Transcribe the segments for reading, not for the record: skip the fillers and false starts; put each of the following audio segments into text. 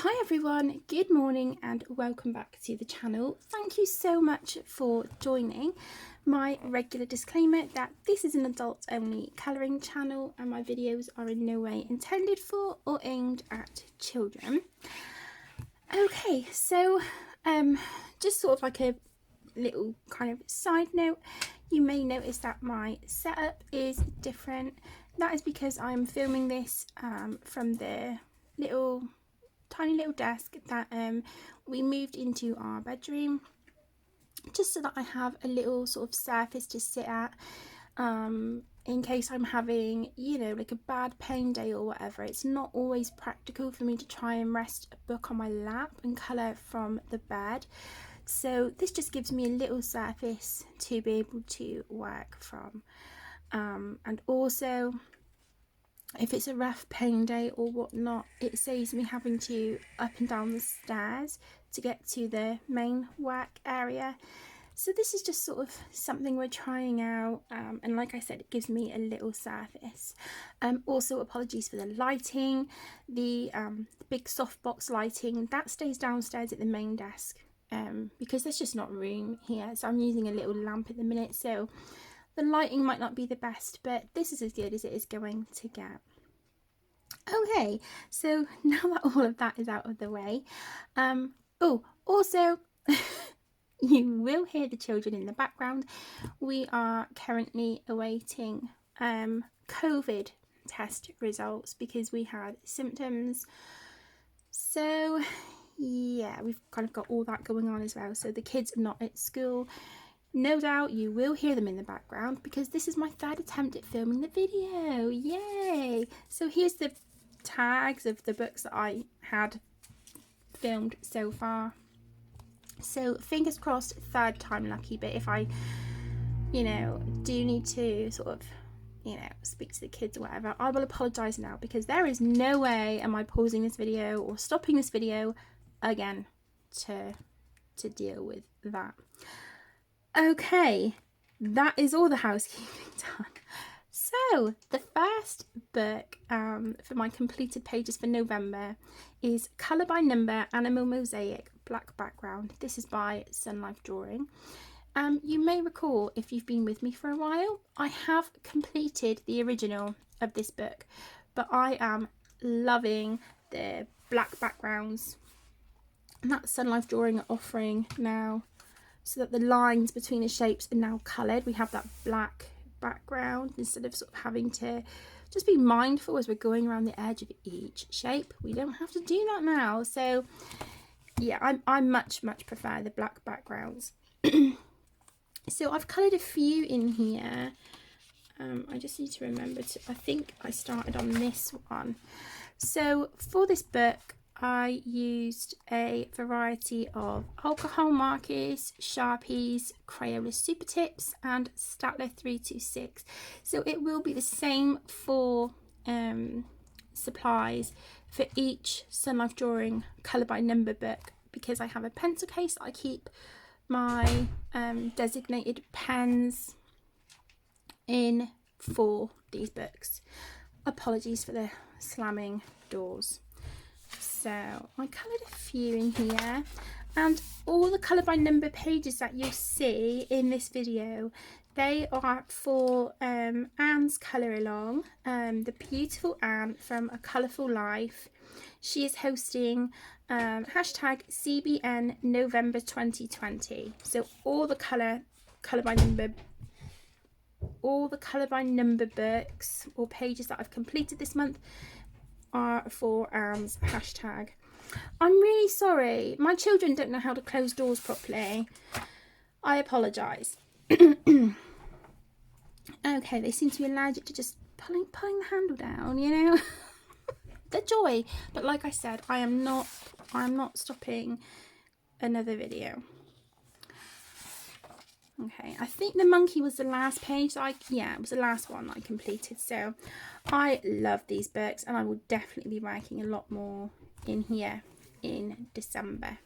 Hi everyone, good morning and welcome back to the channel. Thank you so much for joining. My regular disclaimer that this is an adult only colouring channel and my videos are in no way intended for or aimed at children. Okay, so just sort of like a little kind of side note, you may notice that my setup is different. That is because I'm filming this from the tiny little desk that we moved into our bedroom, just so that I have a little sort of surface to sit at in case I'm having, you know, like a bad pain day or whatever. It's not always practical for me to try and rest a book on my lap and colour from the bed, so this just gives me a little surface to be able to work from, and also if it's a rough pain day or whatnot, it saves me having to up and down the stairs to get to the main work area. So this is just sort of something we're trying out, and like I said, it gives me a little surface. Also apologies for the lighting. The big softbox lighting that stays downstairs at the main desk because there's just not room here, so I'm using a little lamp at the minute, so the lighting might not be the best, but this is as good as it is going to get. Okay, so now that all of that is out of the way, oh, also you will hear the children in the background. We are currently awaiting COVID test results because we had symptoms. So yeah, we've kind of got all that going on as well. So the kids are not at school. No doubt you will hear them in the background because this is my third attempt at filming the video. Yay! So here's the tags of the books that I had filmed so far. So fingers crossed, third time lucky, but if I, you know, do need to sort of, you know, speak to the kids or whatever, I will apologise now because there is no way am I pausing this video or stopping this video again to deal with that. Okay, that is all the housekeeping done. So the first book for my completed pages for November is Colour by Number Animal Mosaic Black Background. This is by Sun Life Drawing. You may recall, if you've been with me for a while, I have completed the original of this book, but I am loving the black backgrounds that Sun Life Drawing are offering now, so that the lines between the shapes are now coloured. We have that black background instead of sort of having to just be mindful as we're going around the edge of each shape. We don't have to do that now. So yeah, I much prefer the black backgrounds. So I've coloured a few in here. I just need to remember to, I think I started on this one. So for this book I used a variety of alcohol markers, Sharpies, Crayola Super Tips and Statler 326. So it will be the same for supplies for each Sun Life Drawing Colour by Number book, because I have a pencil case that I keep my designated pens in for these books. Apologies for the slamming doors. So I coloured a few in here, and all the Colour by Number pages that you'll see in this video, they are for Anne's colour along, the beautiful Anne from A Colourful Life. She is hosting hashtag CBN November 2020. So all the colour by number books or pages that I've completed this month are for Anne's hashtag. I'm really sorry, my children don't know how to close doors properly. I apologise. Okay, they seem to be allergic to just pulling the handle down, you know. The joy. But like I said, I'm not stopping another video. Okay, I think the monkey was the last page that it was the last one I completed. So I love these books and I will definitely be working a lot more in here in December.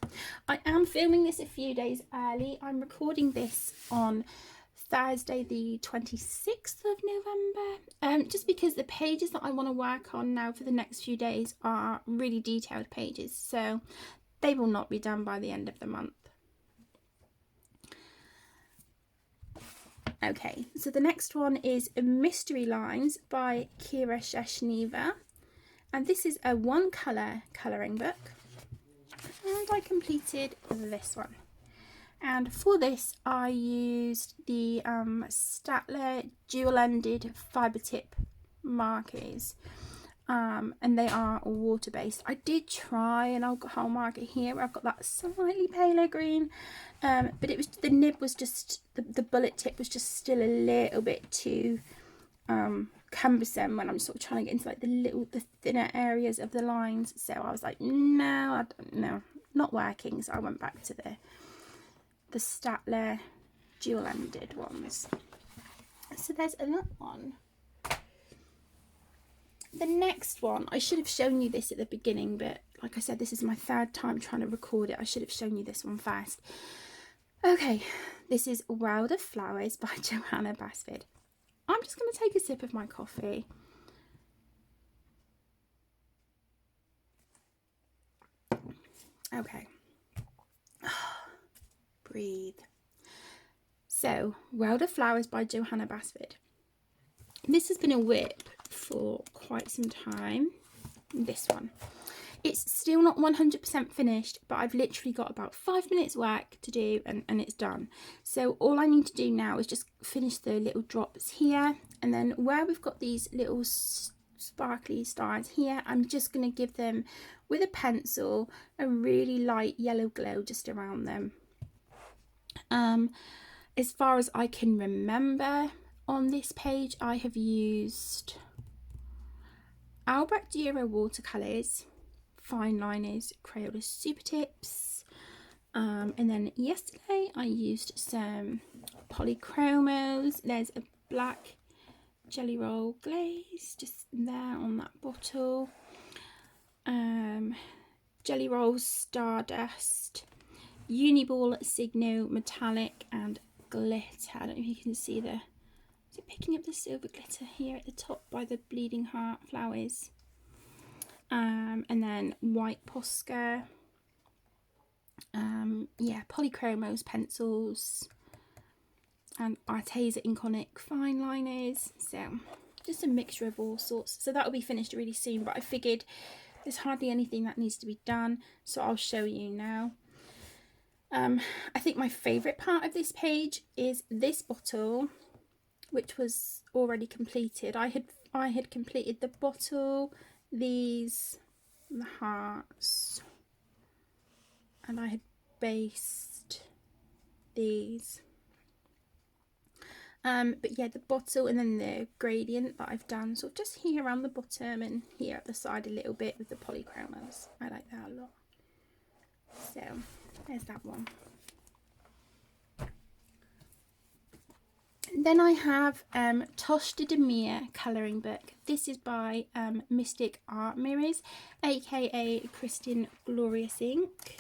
I am filming this a few days early. I'm recording this on Thursday the 26th of November, just because the pages that I want to work on now for the next few days are really detailed pages, so they will not be done by the end of the month. Okay, so the next one is Mystery Lines by Kira Sheshneva, and this is a one colour colouring book, and I completed this one. And for this I used the Staedtler dual-ended fibre tip markers, and they are water based. I did try an alcohol marker here where I've got that slightly paler green, but it was, the nib was just, the bullet tip was just still a little bit too cumbersome when I'm sort of trying to get into like the thinner areas of the lines. So I was like, no, I don't know, not working. So I went back to the Staedtler dual-ended ones. So there's that one. The next one, I should have shown you this at the beginning, but like I said, this is my third time trying to record it. I should have shown you this one first. Okay, this is World of Flowers by Johanna Basfid. I'm just going to take a sip of my coffee. Okay. Breathe. So, World of Flowers by Johanna Basfid. This has been a whip for quite some time. This one. It's still not 100% finished, but I've literally got about 5 minutes work to do and it's done. So all I need to do now is just finish the little drops here, and then where we've got these little sparkly stars here, I'm just going to give them with a pencil a really light yellow glow just around them. As far as I can remember, on this page I have used Albrecht Dürer watercolours, fine liners, Crayola super tips, and then yesterday I used some polychromos. There's a black jelly roll glaze just there on that bottle, jelly roll stardust, Uniball Signo metallic and glitter. I don't know if you can see is it picking up the silver glitter here at the top by the bleeding heart flowers, and then white Posca, yeah, polychromos pencils, and Arteza Inconic fine liners. So just a mixture of all sorts. So that will be finished really soon, but I figured there's hardly anything that needs to be done, so I'll show you now. I think my favourite part of this page is this bottle, which was already completed. I had completed the bottle, these, the hearts, and I had based these. But yeah, the bottle and then the gradient that I've done sort of just here around the bottom and here at the side a little bit with the polychromos. I like that a lot. So there's that one. Then I have Tosh de Demir colouring book. This is by Mystic Art Mirrors, aka Kristin Glorious Ink.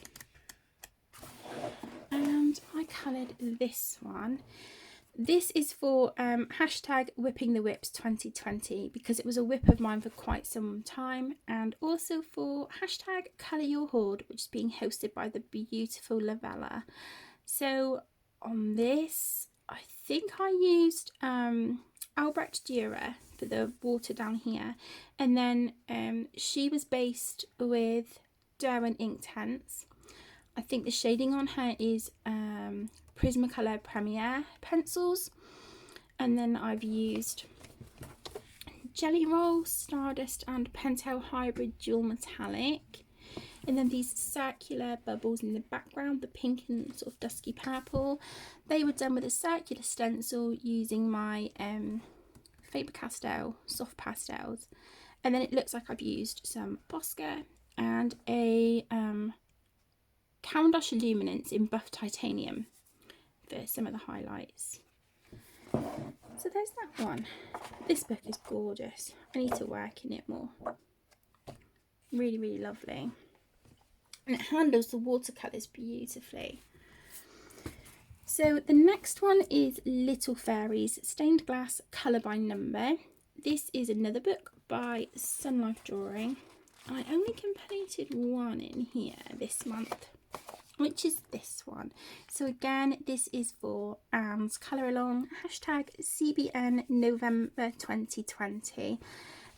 And I coloured this one. This is for hashtag Whipping the Whips 2020, because it was a whip of mine for quite some time, and also for hashtag Colour Your Hoard, which is being hosted by the beautiful Lavella. So on this, I think I used Albrecht Dürer for the water down here, and then she was based with Derwent Inktense. I think the shading on her is Prismacolor Premiere pencils, and then I've used Jelly Roll, Stardust and Pentel Hybrid Dual Metallic, and then these circular bubbles in the background, the pink and sort of dusky purple, they were done with a circular stencil using my Faber-Castell soft pastels, and then it looks like I've used some Posca and a Caran d'Ache Luminance in buff titanium for some of the highlights. So there's that one. This book is gorgeous. I need to work in it more. Really, really lovely. And it handles the watercolours beautifully. So the next one is Little Fairies, Stained Glass, Colour by Number. This is another book by Sun Life Drawing. I only completed one in here this month, which is this one. So again, this is for Anne's Colour Along, hashtag CBN November 2020.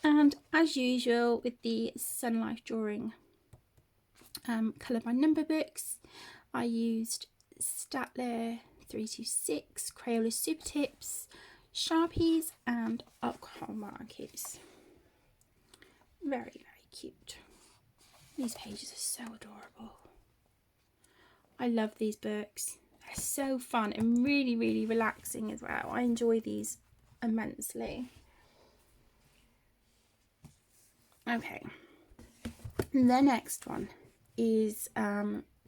And as usual with the Sun Life Drawing Colour by Number books, I used Staedtler 326, Crayola Super Tips, Sharpies and alcohol markers. Very, very cute. These pages are so adorable. I love these books. They're so fun and really, really relaxing as well. I enjoy these immensely. Okay, the next one is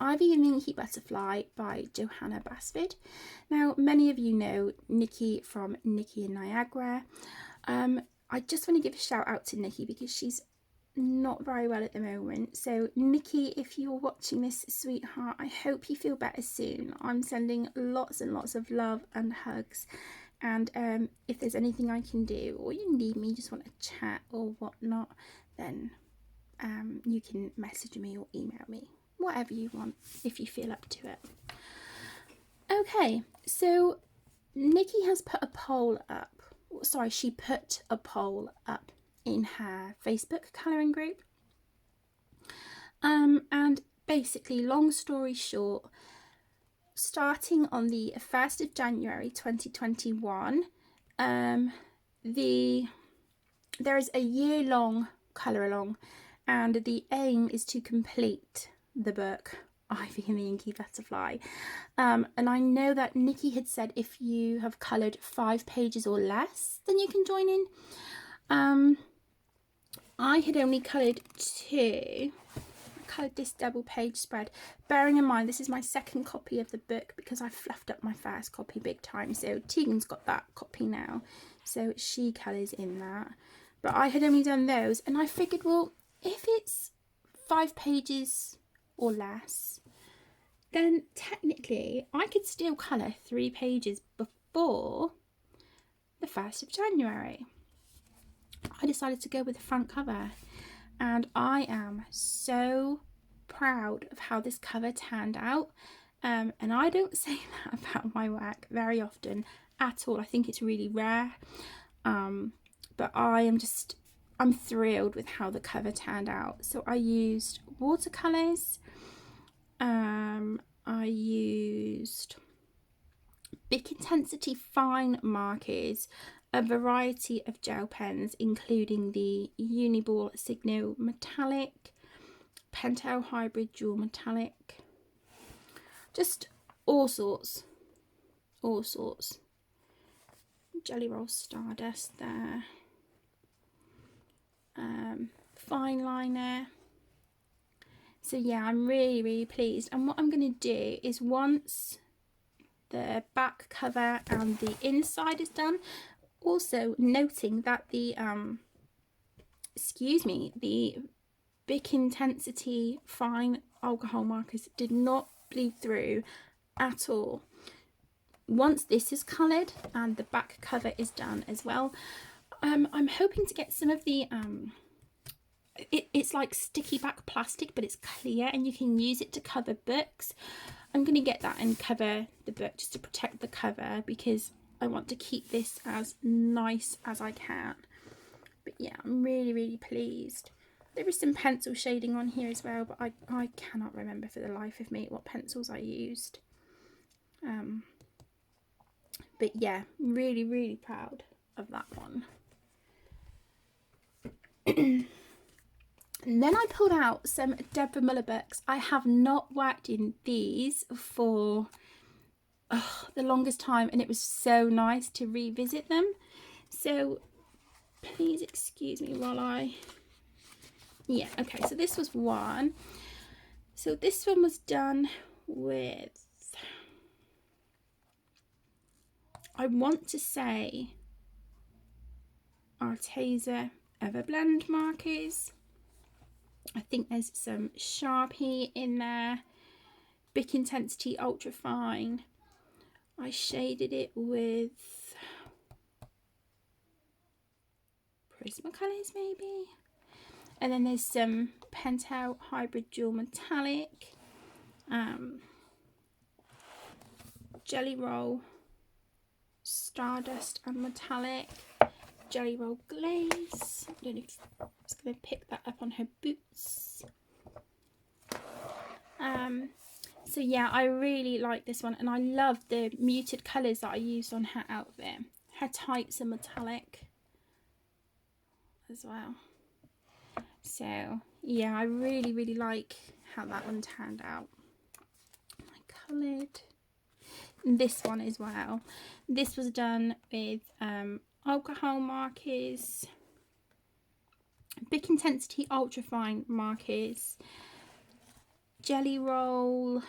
Ivy and Minky Butterfly by Johanna Basfid. Now, many of you know Nikki from Nikki and Niagara. I just want to give a shout out to Nikki because she's not very well at the moment. So Nikki, if you're watching this, sweetheart, I hope you feel better soon. I'm sending lots and lots of love and hugs. And if there's anything I can do, or you need me, just want to chat or whatnot, then you can message me or email me. Whatever you want, if you feel up to it. Okay, so Nikki has put a poll up. Sorry, she put a poll up in her Facebook colouring group. And basically, long story short, starting on the 1st of January 2021, there is a year-long colour along, and the aim is to complete the book Ivy and the Inky Butterfly. And I know that Nikki had said if you have coloured 5 pages or less, then you can join in. I had only coloured 2. I coloured this double page spread. Bearing in mind, this is my second copy of the book because I fluffed up my first copy big time. So Tegan's got that copy now. So she colours in that. But I had only done those. And I figured, well, if it's 5 pages or less, then technically I could still colour 3 pages before the 1st of January. I decided to go with the front cover, and I am so proud of how this cover turned out. And I don't say that about my work very often at all. I think it's really rare. But I'm thrilled with how the cover turned out. So I used watercolours. I used Bic Intensity Fine markers, a variety of gel pens, including the Uniball Signo Metallic, Pentel Hybrid Dual Metallic, just all sorts. Jelly Roll Stardust there. Fine liner. So yeah, I'm really, really pleased. And what I'm going to do is, once the back cover and the inside is done, also noting that the the Bic Intensity Fine alcohol markers did not bleed through at all. Once this is coloured and the back cover is done as well, I'm hoping to get some of the it's like sticky back plastic, but it's clear and you can use it to cover books. I'm going to get that and cover the book just to protect the cover, because I want to keep this as nice as I can. But yeah, I'm really, really pleased. There is some pencil shading on here as well, but I cannot remember for the life of me what pencils I used. But yeah, really, really proud of that one. And then I pulled out some Deborah Muller books. I have not worked in these for the longest time, and it was so nice to revisit them. So please excuse me while yeah, okay, so this was one. So this one was done with, I want to say, Arteza Everblend markers. I think there's some Sharpie in there, Bic Intensity Ultra Fine, I shaded it with Prismacolors maybe. And then there's some Pentel Hybrid Dual Metallic, Jelly Roll Stardust and Metallic, Jelly Roll Glaze. I don't know if I'm just going to pick that up on her boots. So yeah, I really like this one, and I love the muted colours that I used on her outfit. Her tights are metallic as well. So yeah, I really like how that one turned out. I coloured this one as well. This was done with alcohol markers, Big Intensity Ultra Fine markers, Jelly Roll,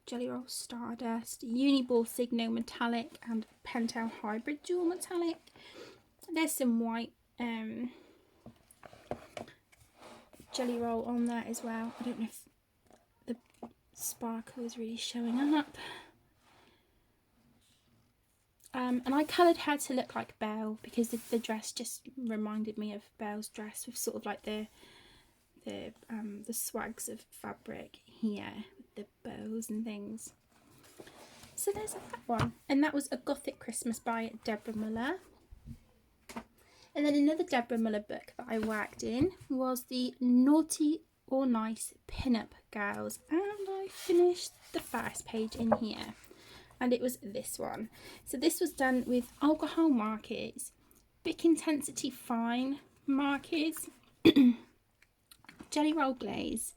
Jelly Roll Stardust, Uniball Signo Metallic, and Pentel Hybrid Dual Metallic. There's some white Jelly Roll on there as well. I don't know if the sparkle is really showing up. And I coloured her to look like Belle because the dress just reminded me of Belle's dress, with sort of like the swags of fabric here with the bows and things. So there's that one, and that was A Gothic Christmas by Deborah Muller. And then another Deborah Muller book that I worked in was the Naughty or Nice Pin-Up Girls, and I finished the first page in here, and it was this one. So this was done with alcohol markers, Big Intensity Fine markers, Jelly Roll Glaze,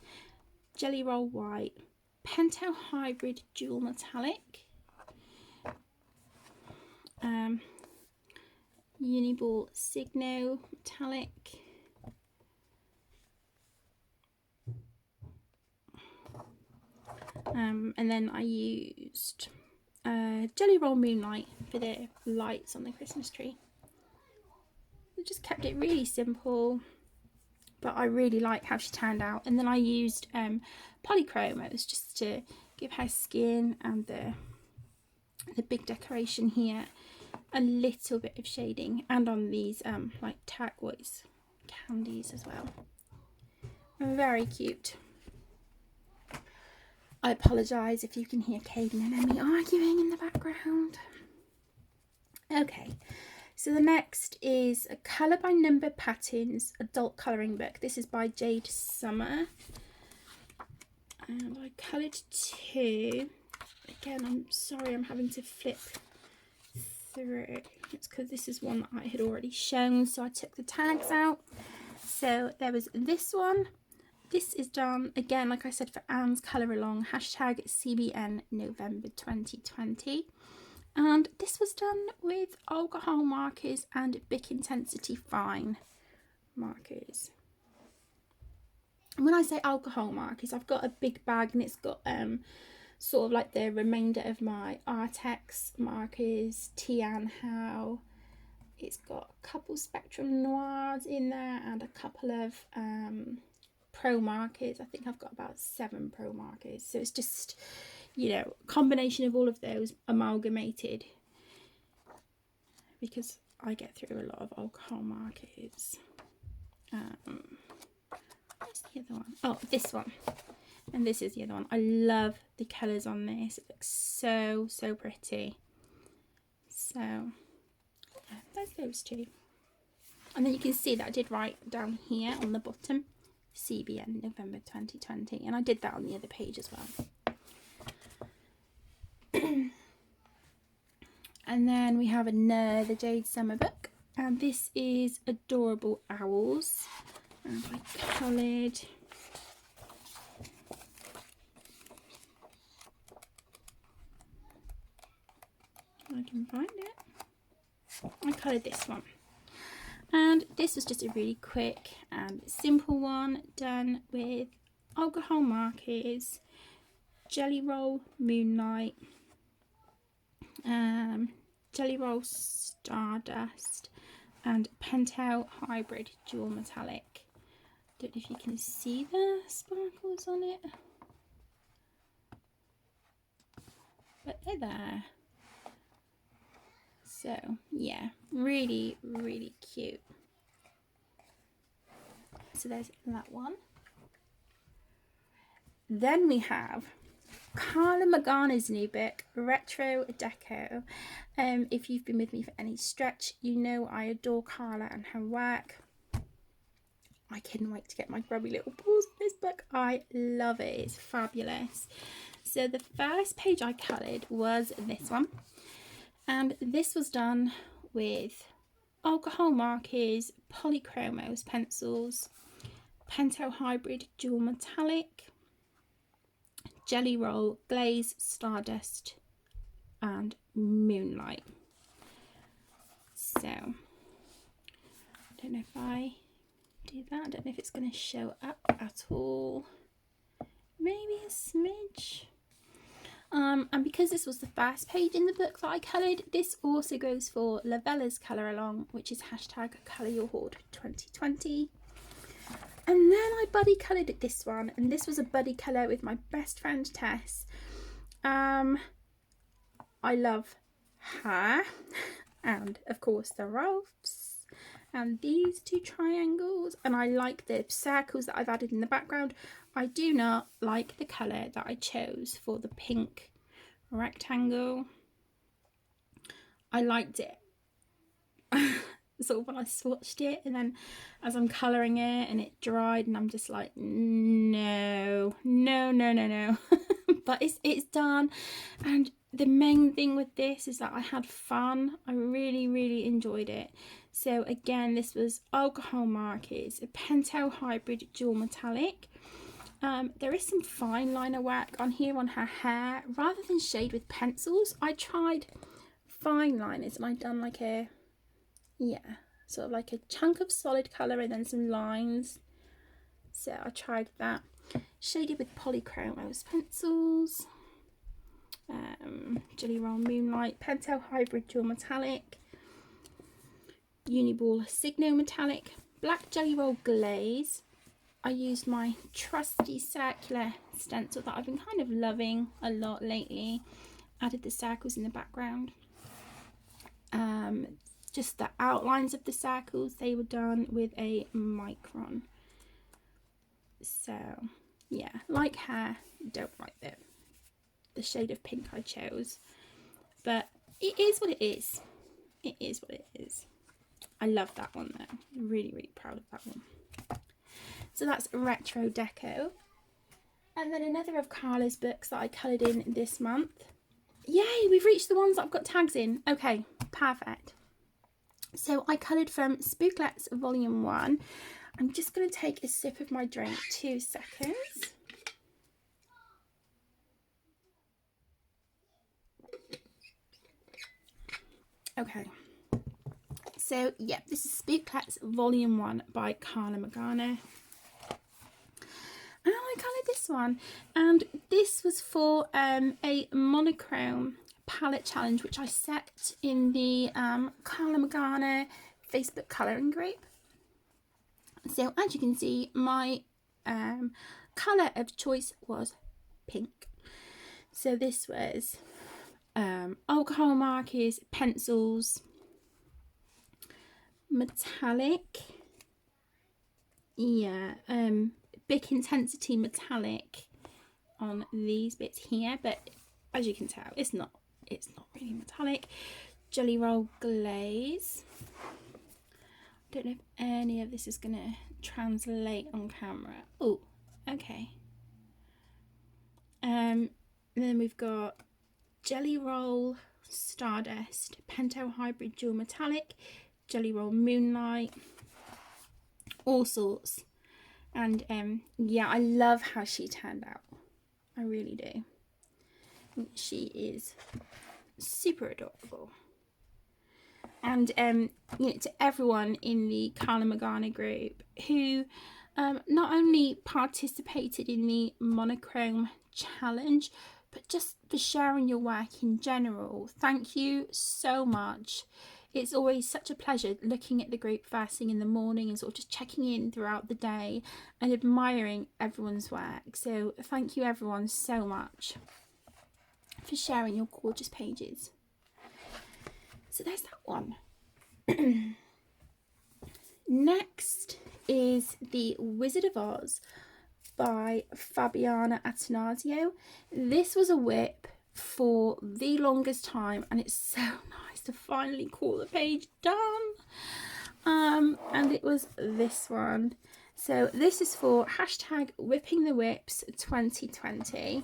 Jelly Roll White, Pentel Hybrid Dual Metallic, Uniball Signo Metallic, and then I used Jelly Roll Moonlight for the lights on the Christmas tree. I just kept it really simple, but I really like how she turned out. And then I used polychromos just to give her skin and the big decoration here a little bit of shading, and on these like turquoise candies as well. Very cute. I apologise if you can hear Caden and Emmy arguing in the background. Okay, so the next is a Colour by Number Patterns adult colouring book. This is by Jade Summer, and I coloured two. Again, I'm sorry I'm having to flip through. It's because this is one that I had already shown, so I took the tags out. So there was this one. This is done again, like I said, for Anne's Colour Along, hashtag CBN November 2020. And this was done with alcohol markers and Big Intensity Fine markers. And when I say alcohol markers, I've got a big bag, and it's got sort of like the remainder of my Artex markers, Tian Hao. It's got a couple Spectrum Noirs in there and a couple of Pro markers. I think I've got about 7 Pro markers. So it's just, you know, a combination of all of those amalgamated, because I get through a lot of alcohol markers. Where's the other one? Oh, this one. And this is the other one. I love the colours on this. It looks so pretty. So yeah, there's those two. And then you can see that I did write down here on the bottom, CBN November 2020. And I did that on the other page as well. And then we have another Jade Summer book. And this is Adorable Owls. And I coloured... I can find it. I coloured this one, and this was just a really quick and simple one done with alcohol markers, Jelly Roll Moonlight, Jelly Roll Stardust, and Pentel Hybrid Dual Metallic. Don't know if you can see the sparkles on it. but they're there. So yeah, really, really cute. So there's that one. Then we have Carla Magana's new book, Retro Deco. If you've been with me for any stretch, you know I adore Carla and her work. I couldn't wait to get my grubby little paws on this book. I love it. It's fabulous. So the first page I coloured was this one. And this was done with alcohol markers, polychromos pencils, Pentel Hybrid Dual Metallic, Jelly Roll, Glaze, Stardust and Moonlight. So, I don't know if I do that. I don't know if it's going to show up at all. Maybe a smidge. And because this was the first page in the book that I coloured, this also goes for Lavella's colour along, which is hashtag Colour Your Hoard 2020. And then I buddy coloured this one, and this was a buddy colour with my best friend Tess. I love her, and of course the Ralphs, and these two triangles, and I like the circles that I've added in the background. I do not like the colour that I chose for the pink rectangle. I liked it sort of when I swatched it, and then as I'm colouring it and it dried, and I'm just like, no. But it's done, and the main thing with this is that I had fun. I really enjoyed it. So again, this was alcohol markers, a Pentel Hybrid Dual Metallic. There is some fine liner work on here on her hair. Rather than shade with pencils, I tried fine liners, and I'd done like a, yeah, sort of like a chunk of solid colour and then some lines. So I tried that. Shaded with polychromos pencils. Jelly Roll Moonlight, Pentel Hybrid Dual Metallic, Uniball Signo Metallic, Black Jelly Roll Glaze. I used my trusty circular stencil that I've been kind of loving a lot lately. Added the circles in the background. Just the outlines of the circles, they were done with a micron. So yeah, like her, don't like the shade of pink I chose, but it is what it is. It is what it is. I love that one though. Really proud of that one. So that's Retro Deco. And then another of Carla's books that I coloured in this month. Yay, we've reached the ones that I've got tags in. Okay, perfect. So I coloured from Spooklets Volume 1. I'm just going to take a sip of my drink. 2 seconds. Okay. So, yeah, this is Spooklets Volume 1 by Carla Magana. And I coloured this one, and this was for a monochrome palette challenge which I set in the Carla Magana Facebook colouring group. So as you can see, my colour of choice was pink. So this was alcohol markers, pencils, metallic, yeah, big intensity metallic on these bits here, but as you can tell, it's not really metallic. Jelly Roll Glaze. Don't know if any of this is gonna translate on camera. Oh, okay. Then we've got Jelly Roll Stardust, Pentel Hybrid Dual Metallic, Jelly Roll Moonlight, all sorts. And yeah, I love how she turned out. I really do. She is super adorable. And you know, to everyone in the Carla Magana group who not only participated in the monochrome challenge, but just for sharing your work in general, thank you so much. It's always such a pleasure looking at the group first thing in the morning and sort of just checking in throughout the day and admiring everyone's work. So thank you everyone so much. for sharing your gorgeous pages. So there's that one. Next is The Wizard of Oz by Fabiana Atinazio. This was a whip for the longest time, and it's so nice to finally call the page done. And it was this one. So this is for #WhippingTheWhips 2020.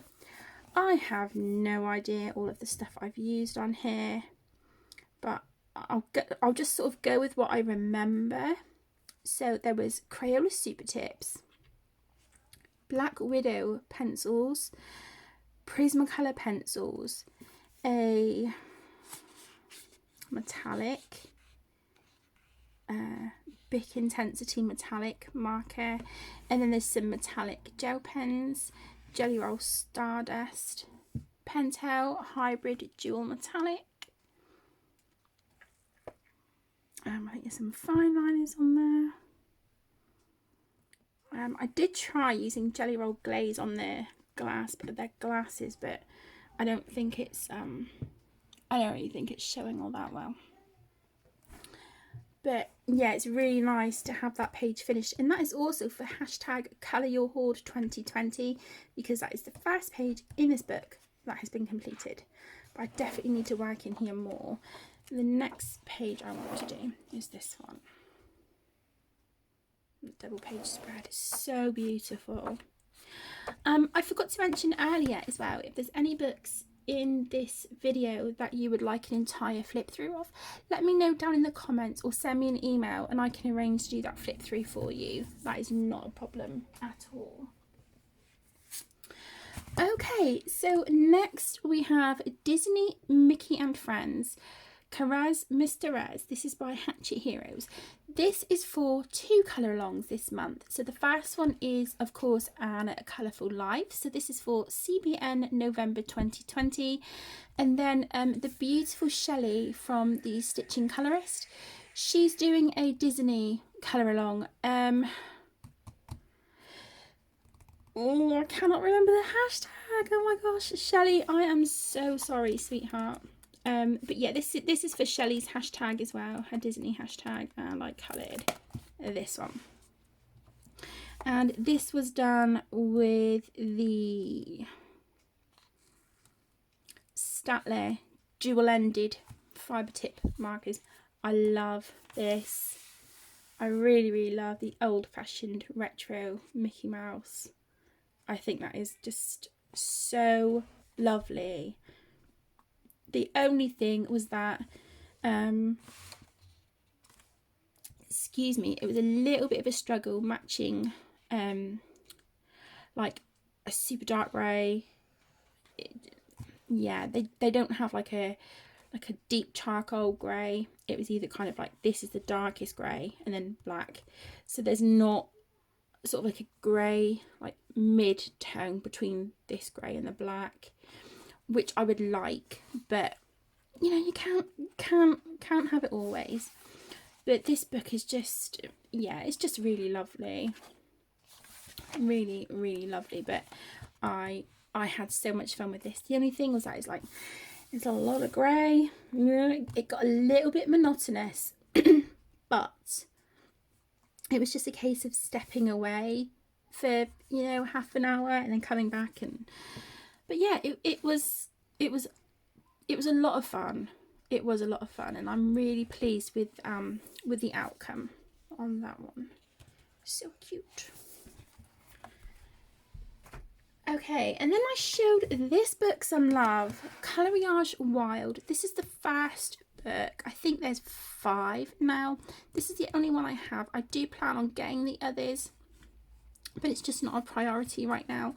I have no idea all of the stuff I've used on here, but I'll just sort of go with what I remember. So there was Crayola Super Tips, Black Widow pencils, Prismacolor pencils, a metallic, Bic Intensity metallic marker, and then there's some metallic gel pens, Jelly Roll Stardust, Pentel Hybrid Dual Metallic. I think there's some fine liners on there. I did try using Jelly Roll Glaze on their glass, but they're glasses, but I don't think it's I don't really think it's showing all that well. But yeah, it's really nice to have that page finished, and that is also for #ColourYourHoard 2020, because that is the first page in this book that has been completed. But I definitely need to work in here more. The next page I want to do is this one. The double page spread is so beautiful. I forgot to mention earlier as well, if there's any books in this video that you would like an entire flip through of, let me know down in the comments or send me an email and I can arrange to do that flip through for you. That is not a problem at all. Okay, so next we have Disney Mickey and Friends, Karaz Mr. Rez. This is by Hatchet Heroes. This is for 2 colour alongs this month. So the first one is, of course, A Colourful Life. So this is for CBN November 2020. And then the beautiful Shelley from the Stitching Colourist. She's doing a Disney colour along. Oh, I cannot remember the hashtag. Oh my gosh, Shelley, I am so sorry, sweetheart. But yeah, this is for Shelley's hashtag as well, her Disney hashtag, and I coloured this one. And this was done with the Staedtler dual-ended fibre tip markers. I love this. I really, really love the old-fashioned retro Mickey Mouse. I think that is just so lovely. The only thing was that, excuse me, it was a little bit of a struggle matching, like a super dark grey. Yeah, they don't have like a deep charcoal grey. It was either kind of like, this is the darkest grey and then black. So there's not sort of like a grey, like mid-tone between this grey and the black, which I would like, but you know, you can't have it always. But this book is just, yeah, it's just really lovely, really, really lovely. But I had so much fun with this. The only thing was that it's like, it's a lot of grey. It got a little bit monotonous, but it was just a case of stepping away for, you know, half an hour and then coming back. And but yeah, it was a lot of fun. It was a lot of fun, and I'm really pleased with the outcome on that one. So cute. Okay, and then I showed this book some love, Coloriage Wild. This is the first book. I think there's 5 now. This is the only one I have. I do plan on getting the others, but it's just not a priority right now.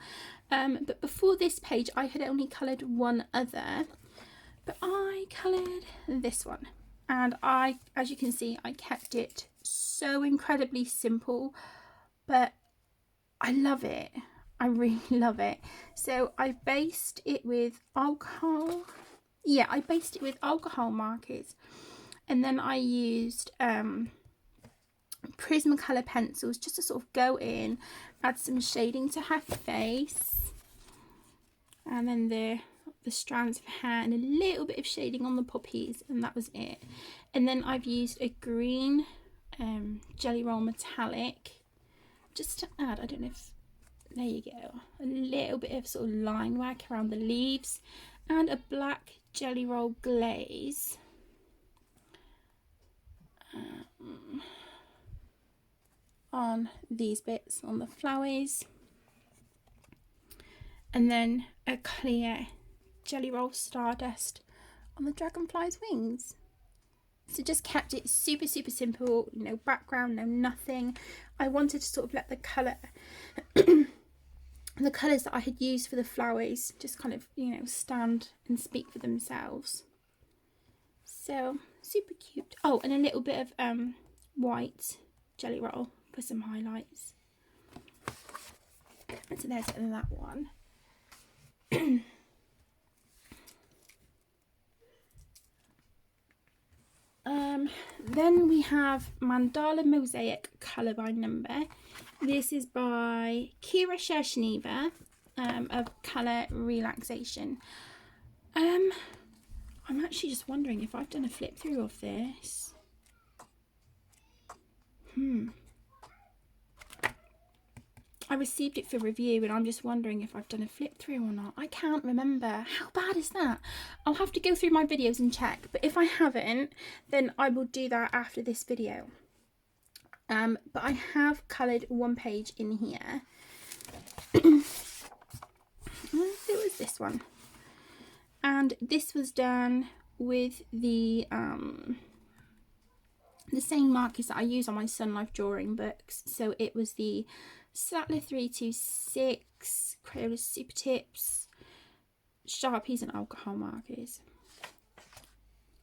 But before this page, I had only coloured one other, but I coloured this one. And as you can see, I kept it so incredibly simple, but I love it. I really love it. So I based it with alcohol. Yeah, I based it with alcohol markers. And then I used Prismacolor pencils just to sort of go in, add some shading to her face. And then the the strands of hair and a little bit of shading on the poppies, and that was it. And then I've used a green Jelly Roll Metallic just to add, I don't know if, there you go, a little bit of sort of line work around the leaves, and a black Jelly Roll Glaze on these bits on the flowers, and then a clear Jelly Roll Stardust on the dragonfly's wings. So just kept it super simple, no background, no nothing. I wanted to sort of let the colour the colours that I had used for the flowers just kind of, you know, stand and speak for themselves. So super cute. Oh, and a little bit of white Jelly Roll for some highlights. So there's that one. Then we have Mandala Mosaic Colour by Number. This is by Kira Shershniva of Colour Relaxation. I'm actually just wondering if I've done a flip through of this. I received it for review and I'm just wondering if I've done a flip through or not. I can't remember. How bad is that? I'll have to go through my videos and check, but if I haven't, then I will do that after this video. But I have coloured one page in here. It was this one. And this was done with the same markers that I use on my Sun Life drawing books. So it was the Staedtler 326, Crayola Super Tips, Sharpies and alcohol markers.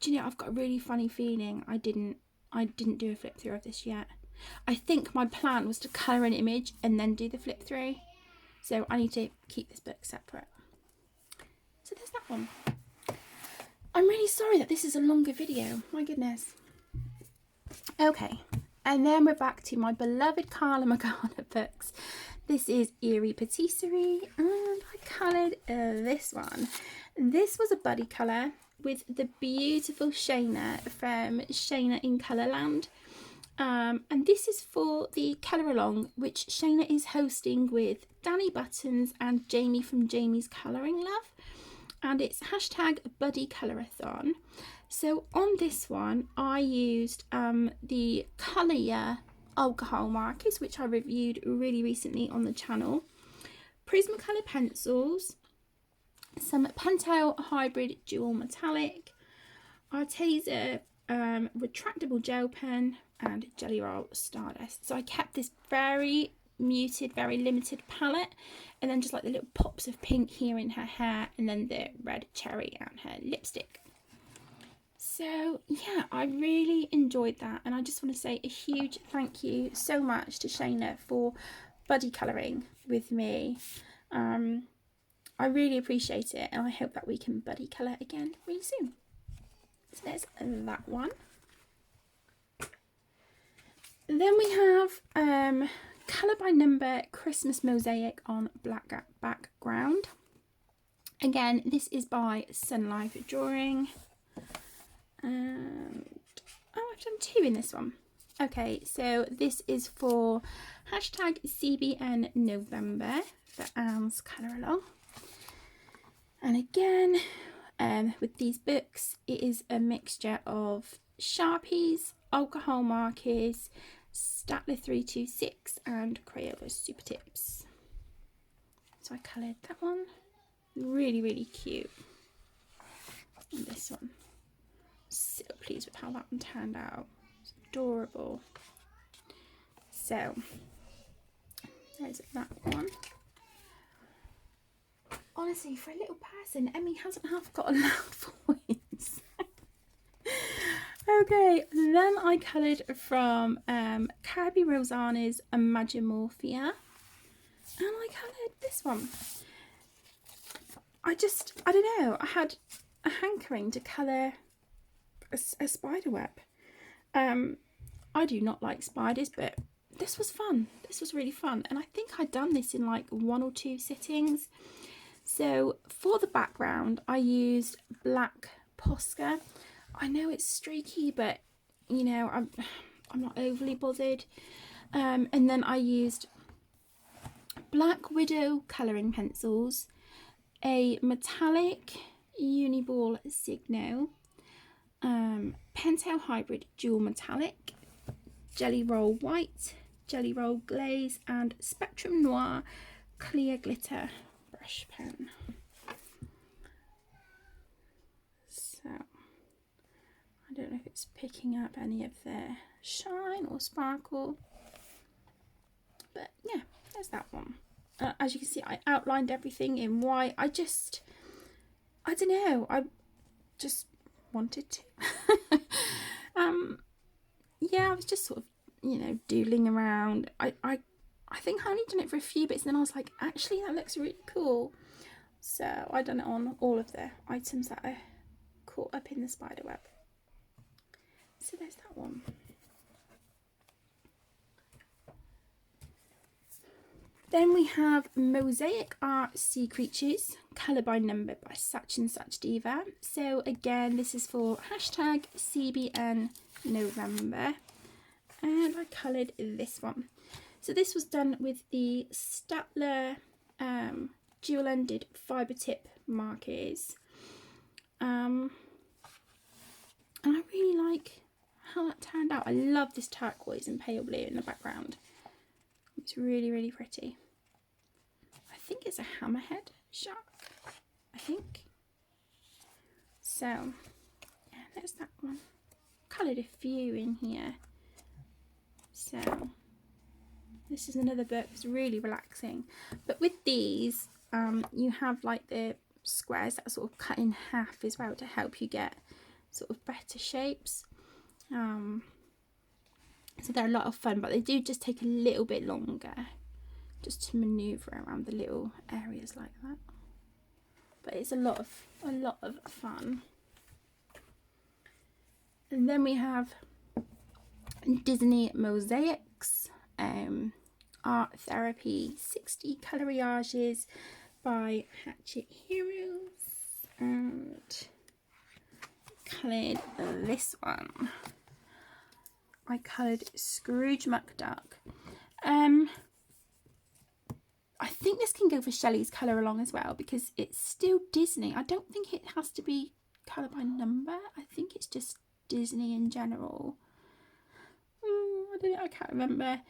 Do you know, I've got a really funny feeling I didn't do a flip through of this yet. I think my plan was to colour an image and then do the flip through. So I need to keep this book separate. So there's that one. I'm really sorry that this is a longer video. My goodness. Okay. And then we're back to my beloved Carla Magana books. This is Eerie Patisserie, and I coloured this one. This was a buddy colour with the beautiful Shayna from Shayna in Colourland. And this is for the colour along, which Shayna is hosting with Danny Buttons and Jamie from Jamie's Colouring Love. And it's hashtag Buddy Colourathon. So on this one, I used the Colour alcohol markers, which I reviewed really recently on the channel, Prismacolor pencils, some Pentel Hybrid Dual Metallic, Arteza retractable gel pen, and Jelly Roll Stardust. So I kept this very muted, very limited palette, and then just like the little pops of pink here in her hair, and then the red cherry on her lipstick. So yeah, I really enjoyed that, and I just want to say a huge thank you so much to Shayna for buddy colouring with me. I really appreciate it, and I hope that we can buddy colour again really soon. So there's that one. Then we have Colour by Number Christmas Mosaic on black background. Again, this is by Sun Life Drawing. And oh, I've done two in this one. Okay, so this is for hashtag CBN November for Anne's Colour Along. And again, with these books, it is a mixture of Sharpies, alcohol markers, Staedtler 326 and Crayola Super Tips. So I coloured that one. Really, really cute. And this one. So pleased with how that one turned out. It's adorable. So there's that one. Honestly, for a little person, Emmy hasn't half got a loud voice. Okay, then I coloured from Kirby Rosanna's Imagimorphia, and I coloured this one. I don't know, I had a hankering to colour a spider web. I do not like spiders, but this was fun. This was really fun, and I think I'd done this in like 1 or 2 sittings. So for the background, I used black Posca. I know it's streaky, but you know, I'm not overly bothered. And then I used Black Widow colouring pencils, a metallic Uniball Signo, Pentel Hybrid Dual Metallic, Jelly Roll White, Jelly Roll Glaze, and Spectrum Noir Clear Glitter brush pen. So I don't know if it's picking up any of the shine or sparkle, but yeah, there's that one. As you can see, I outlined everything in white. I don't know, I just wanted to. Yeah, I was just sort of, you know, doodling around. I think I only done it for a few bits, and then I was like, actually that looks really cool. So I done it on all of the items that are caught up in the spider web. So there's that one. Then we have Mosaic Art Sea Creatures, Colour by Number by Such and Such Diva. So again, this is for hashtag CBN November. And I coloured this one. So this was done with the Statler dual-ended fibre tip markers. And I really like how that turned out. I love this turquoise and pale blue in the background. It's really, really pretty. I think it's a hammerhead shark, I think. So, yeah, there's that one. Coloured a few in here. So, this is another book that's really relaxing. But with these, you have like the squares that are sort of cut in half as well to help you get sort of better shapes. So they're a lot of fun, but they do just take a little bit longer just to manoeuvre around the little areas like that. But it's a lot of fun. And then we have Disney Mosaics, Art Therapy 60 Colourages by Hatchet Heroes, and coloured this one. I coloured Scrooge McDuck. I think this can go for Shelley's colour along as well, because it's still Disney. I don't think it has to be colour by number. I think it's just Disney in general. I can't remember.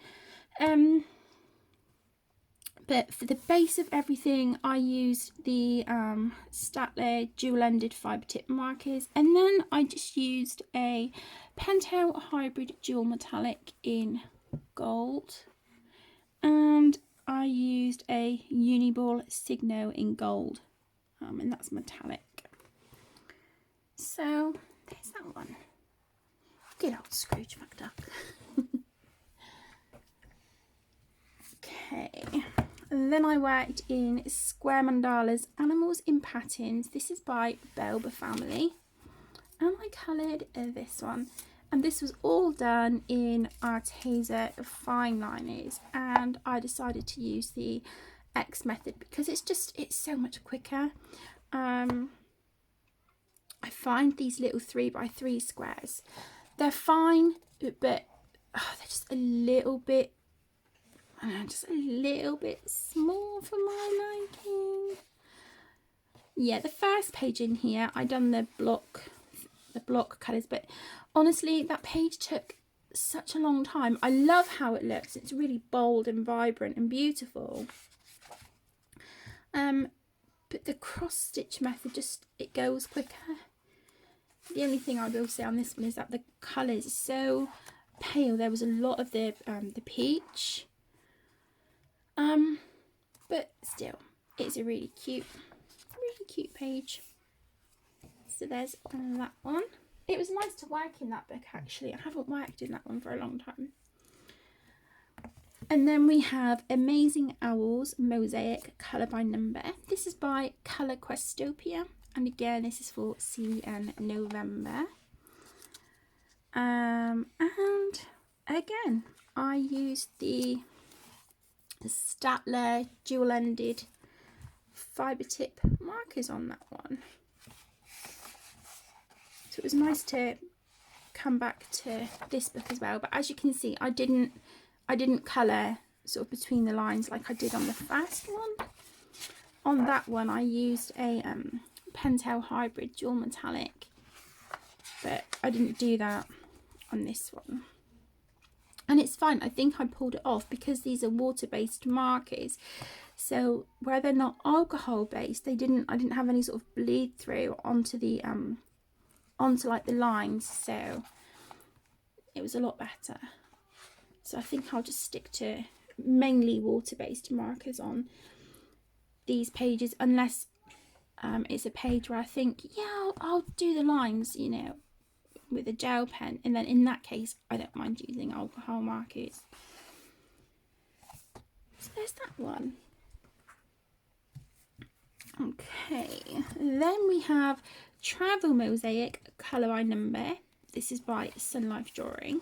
But for the base of everything, I used the Statler dual-ended fibre tip markers, and then I just used a Pentel Hybrid Dual Metallic in gold, and I used a Uniball Signo in gold, and that's metallic. So there's that one. Good old Scrooge McDuck. Okay. And then I worked in Square Mandalas Animals in Patterns. This is by Belba Family. And I coloured this one. And this was all done in Arteza fine liners. And I decided to use the X method because it's so much quicker. I find these little 3x3 squares, they're fine, but they're just a little bit small for my liking. Yeah, the first page in here, I done the block colours, but honestly, that page took such a long time. I love how it looks. It's really bold and vibrant and beautiful. But the cross stitch method it goes quicker. The only thing I will say on this one is that the colours are so pale. There was a lot of the peach. But still, it's a really cute page. So there's that one. It was nice to work in that book actually. I haven't worked in that one for a long time. And then we have Amazing Owls Mosaic Colour by Number. This is by Colour Questopia, and again this is for CN November. And again I used the Statler dual-ended fibre tip markers on that one. So it was nice to come back to this book as well, but as you can see, I didn't colour sort of between the lines like I did on the first one. On that one I used a Pentel Hybrid Dual Metallic, but I didn't do that on this one. And it's fine, I think I pulled it off because these are water-based markers. So where they're not alcohol-based, I didn't have any sort of bleed through onto the onto like the lines, so it was a lot better. So I think I'll just stick to mainly water-based markers on these pages, unless it's a page where I think, yeah, I'll do the lines, you know, with a gel pen, and then in that case I don't mind using alcohol markers. So there's that one. Okay, then we have Travel Mosaic Colour by Number. This is by Sun Life Drawing.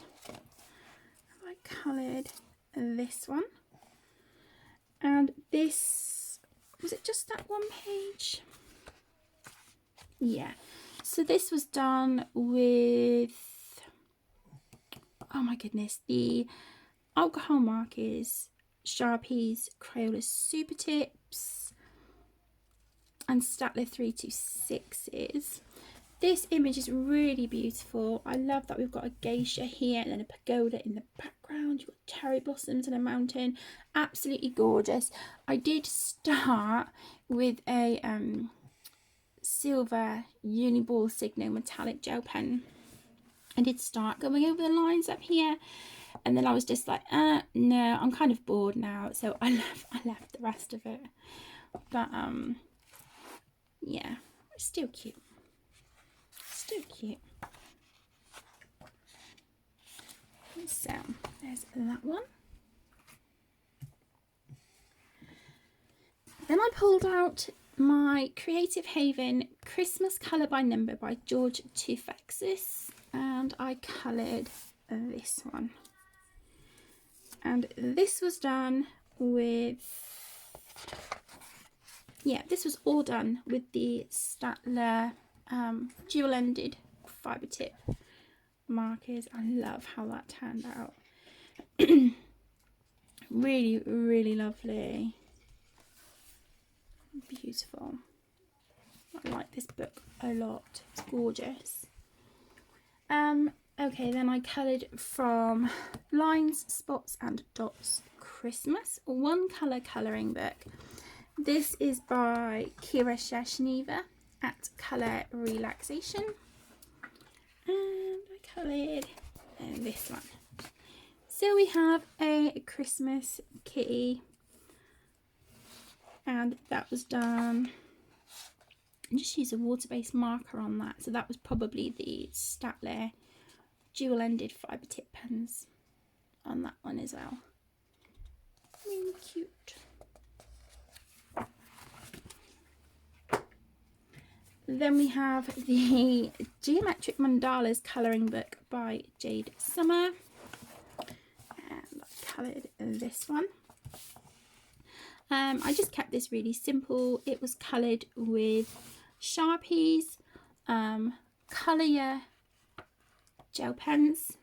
I coloured this one, and this, was it just that one page? Yeah, so this was done with, oh my goodness, the alcohol markers, Sharpies, Crayola Super Tips, and Staedtler 326s. This image is really beautiful. I love that we've got a geisha here and then a pagoda in the background. You've got cherry blossoms and a mountain. Absolutely gorgeous. I did start with a silver Uniball Signo metallic gel pen. I did start going over the lines up here, and then I was just like, no, I'm kind of bored now, so I left the rest of it. But yeah, it's still cute. Still cute. So there's that one. Then I pulled out my Creative Haven Christmas Colour by Number by George Tufexis, and I coloured this one. And this was done with, yeah, this was all done with the Staedtler dual-ended fibre tip markers. I love how that turned out. Really, really lovely. Beautiful. I like this book a lot. It's gorgeous. Okay, then I coloured from Lines, Spots and Dots Christmas, one colour colouring book. This is by Kira Sheshneva at Colour Relaxation, and I coloured this one. So we have a Christmas kitty, and that was done, and just use a water-based marker on that. So that was probably the Staedtler dual-ended fibre tip pens on that one as well. Really cute. Then we have the Geometric Mandalas colouring book by Jade Summer, and I coloured this one. I just kept this really simple. It was coloured with Sharpies, Colour gel pens,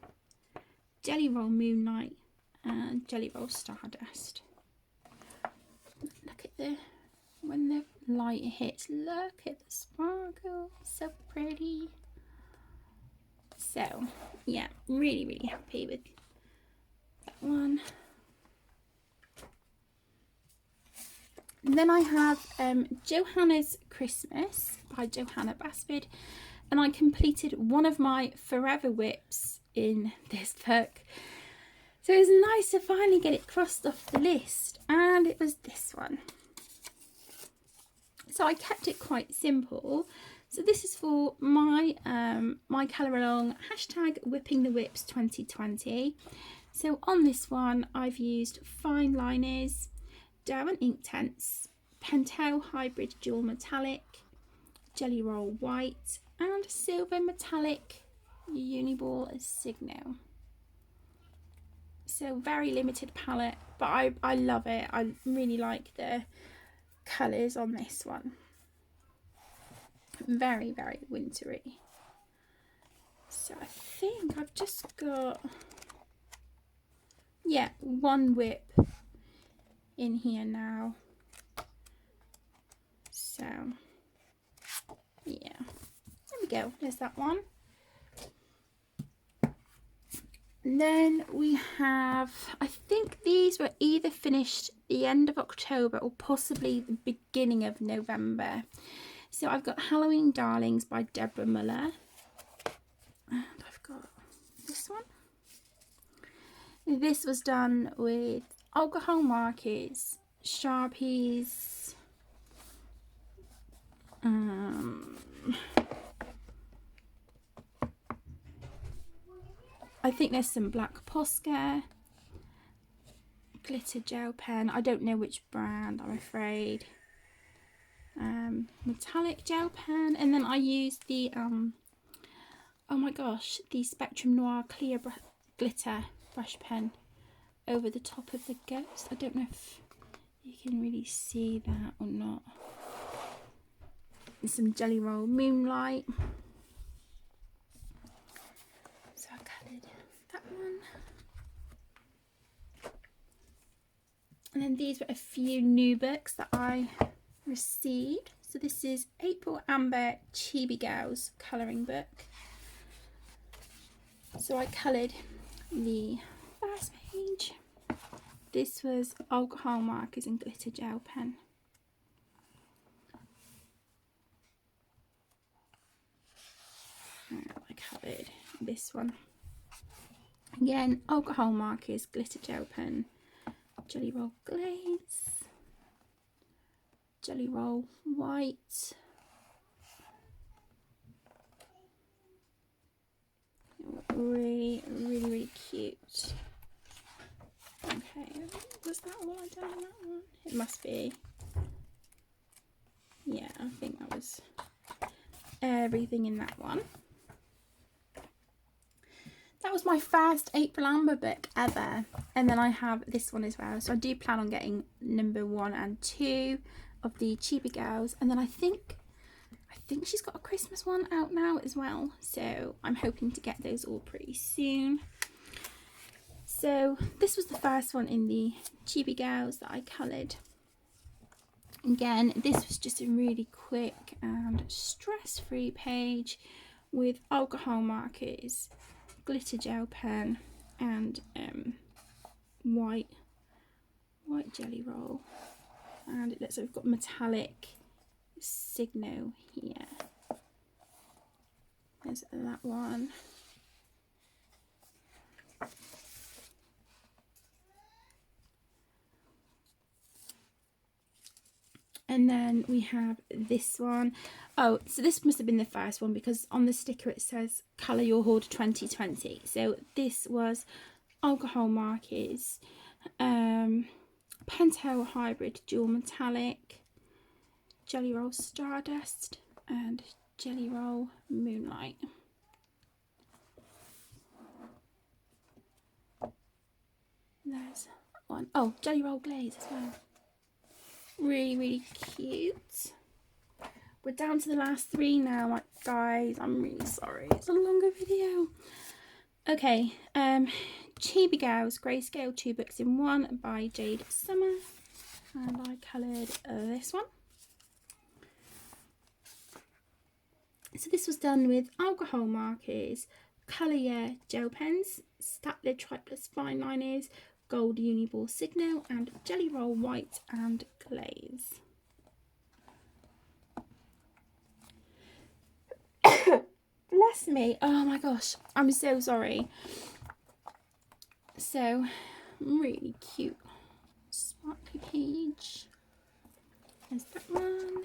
Jelly Roll Moonlight, and Jelly Roll Stardust. Look at the, when the light hits, look at the sparkle, so pretty. So yeah, really, really happy with that one. And then I have Johanna's Christmas by Johanna Basfid, and I completed one of my forever whips in this book. So it was nice to finally get it crossed off the list, and it was this one. So I kept it quite simple. So this is for my my colour along hashtag Whipping the Whips 2020. So on this one I've used fine liners, Derwent Inktense, Pentel Hybrid Dual Metallic, Jelly Roll White, and Silver Metallic Uniball Signo. So very limited palette, but I love it. I really like the colours on this one. Very, very wintry. So I think I've just got, yeah, one whip in here now. So yeah, there we go, there's that one. And then we have, I think these were either finished the end of October or possibly the beginning of November. So I've got Halloween Darlings by Deborah Muller. And I've got this one. This was done with alcohol markers, Sharpies, I think there's some black Posca, glitter gel pen, I don't know which brand, I'm afraid, metallic gel pen, and then I used the oh my gosh, the Spectrum Noir clear glitter brush pen over the top of the ghost. I don't know if you can really see that or not. And some Jelly Roll Moonlight. So I coloured that one. And then these were a few new books that I received. So this is April Amber Chibi Girls colouring book. So I coloured the first page. This was alcohol markers and glitter gel pen. And I coloured this one. Again, alcohol markers, glitter gel pen, Jelly Roll Glaze, Jelly Roll White, really cute. Okay, was that all I done in that one? It must be. Yeah, I think that was everything in that one. That was my first April Amber book ever, and then I have this one as well. So I do plan on getting number 1 and 2 of the Chibi Girls, and then I think she's got a Christmas one out now as well, so I'm hoping to get those all pretty soon. So this was the first one in the Chibi Girls that I coloured. Again, this was just a really quick and stress-free page with alcohol markers, glitter gel pen, and white Jelly Roll. And it looks like we've got metallic Signo here. There's that one. And then we have this one. Oh, so this must have been the first one because on the sticker it says Colour Your Hoard 2020. So this was alcohol markers, Pentel Hybrid Dual Metallic, Jelly Roll Stardust, and Jelly Roll Moonlight. There's one. Oh, Jelly Roll Glaze as well. Really cute. We're down to the last 3 now, guys. I'm really sorry. It's a longer video. Okay, Chibi Girls Grayscale 2 books in 1 by Jade Summer, and I coloured this one. So this was done with alcohol markers, Colour Yeah gel pens, Statler Triplus fine liners, Gold Uniball Signo, and Jelly Roll White and Glaze. Bless me. Oh my gosh, I'm so sorry. So, really cute sparkly page. There's that one.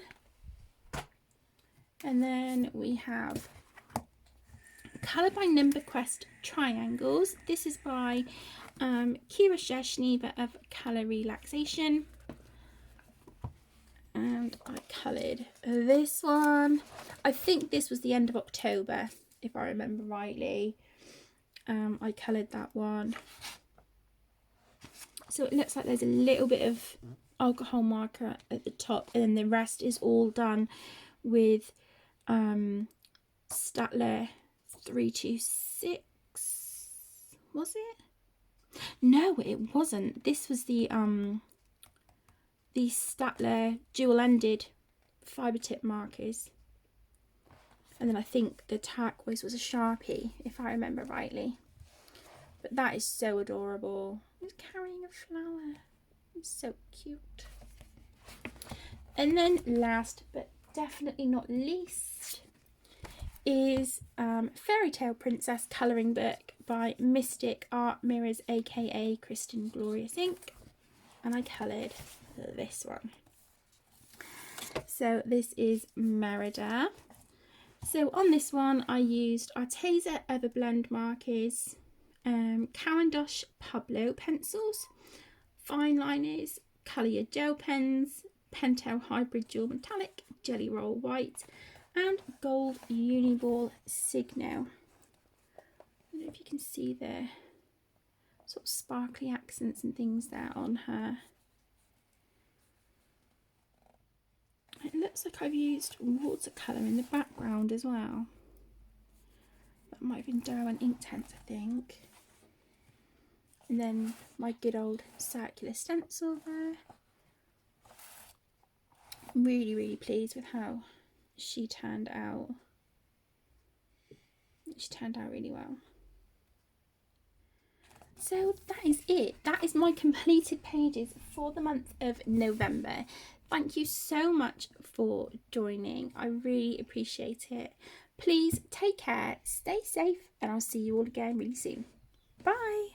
And then we have Colour by Number Quest Triangles. This is by Kira Sheshniva of Colour Relaxation. And I coloured this one. I think this was the end of October, if I remember rightly. I coloured that one. So it looks like there's a little bit of alcohol marker at the top, and then the rest is all done with Staedtler 326. Was it? No, it wasn't. This was the Staedtler dual-ended fibre tip markers. And then I think the turquoise was a Sharpie, if I remember rightly. But that is so adorable. He's carrying a flower. It's so cute. And then last but definitely not least is Fairy Tale Princess colouring book by Mystic Art Mirrors, aka Kristen Glorious Ink. And I coloured this one. So this is Merida. So on this one I used Arteza Everblend markers, Caran d'Ache Pablo pencils, fine liners, Colour Your Gel pens, Pentel Hybrid Dual Metallic, Jelly Roll White, and Gold Uniball Signo. I don't know if you can see the sort of sparkly accents and things there on her. It looks like I've used watercolour in the background as well. That might have been Derwent Inktense, I think. And then my good old circular stencil there. I'm really, really pleased with how she turned out. She turned out really well. So that is it. That is my completed pages for the month of November. Thank you so much for joining. I really appreciate it. Please take care, stay safe, and I'll see you all again really soon. Bye.